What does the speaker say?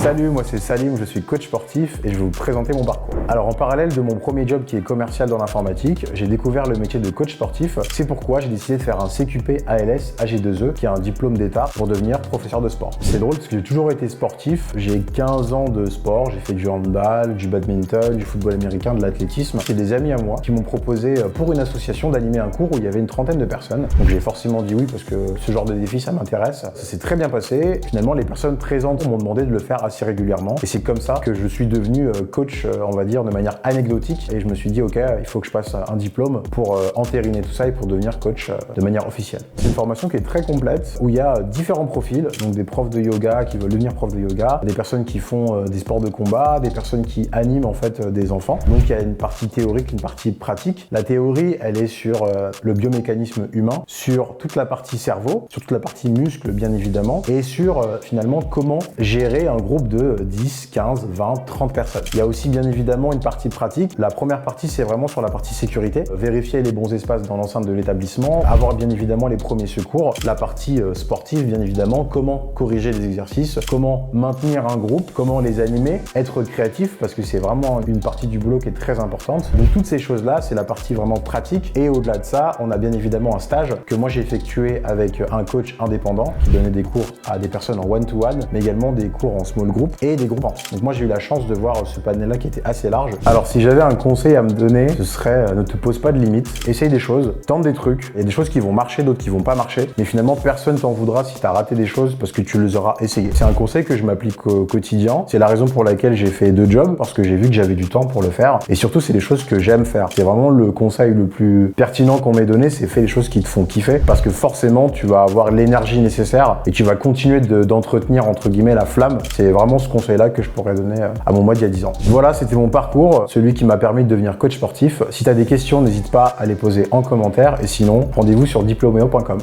Salut, moi c'est Salim, je suis coach sportif et je vais vous présenter mon parcours. Alors en parallèle de mon premier job qui est commercial dans l'informatique, j'ai découvert le métier de coach sportif. C'est pourquoi j'ai décidé de faire un CQP ALS AG2E qui est un diplôme d'état pour devenir professeur de sport. C'est drôle parce que j'ai toujours été sportif, j'ai 15 ans de sport, j'ai fait du handball, du badminton, du football américain, de l'athlétisme. C'est des amis à moi qui m'ont proposé pour une association d'animer un cours où il y avait une trentaine de personnes. Donc j'ai forcément dit oui parce que ce genre de défi ça m'intéresse. Ça s'est très bien passé. Finalement les personnes présentes m'ont demandé de le faire assez régulièrement et c'est comme ça que je suis devenu coach, on va dire de manière anecdotique, et je me suis dit ok, il faut que je passe un diplôme pour entériner tout ça et pour devenir coach de manière officielle. C'est une formation qui est très complète où il y a différents profils, donc des profs de yoga qui veulent devenir profs de yoga, des personnes qui font des sports de combat, des personnes qui animent en fait des enfants. Donc il y a une partie théorique, une partie pratique. La théorie elle est sur le biomécanisme humain, sur toute la partie cerveau, sur toute la partie muscle bien évidemment, et sur finalement comment gérer un groupe de 10, 15, 20, 30 personnes. Il y a aussi bien évidemment une partie pratique. La première partie c'est vraiment sur la partie sécurité, vérifier les bons espaces dans l'enceinte de l'établissement, avoir bien évidemment les premiers secours. La partie sportive bien évidemment, comment corriger les exercices, comment maintenir un groupe, comment les animer, être créatif parce que c'est vraiment une partie du boulot qui est très importante. Donc toutes ces choses là c'est la partie vraiment pratique, et au-delà de ça on a bien évidemment un stage que moi j'ai effectué avec un coach indépendant qui donnait des cours à des personnes en one-to-one mais également des cours en small group et des groupes. Donc moi j'ai eu la chance de voir ce panel là qui était assez large. Alors si j'avais un conseil à me donner, ce serait ne te pose pas de limites, essaye des choses, tente des trucs. Il y a des choses qui vont marcher, d'autres qui vont pas marcher, mais finalement personne t'en voudra si tu as raté des choses parce que tu les auras essayées. C'est un conseil que je m'applique au quotidien, c'est la raison pour laquelle j'ai fait 2 jobs, parce que j'ai vu que j'avais du temps pour le faire, et surtout c'est des choses que j'aime faire. C'est vraiment le conseil le plus pertinent qu'on m'ait donné, c'est fais les choses qui te font kiffer, parce que forcément tu vas avoir l'énergie nécessaire et tu vas continuer d'entretenir entre guillemets la flamme. C'est vraiment ce conseil là que je pourrais donner à mon moi d'il y a 10 ans. Voilà, c'était mon parcours, celui qui m'a permis de devenir coach sportif. Si tu as des questions, n'hésite pas à les poser en commentaire, et sinon rendez-vous sur diplomeo.com.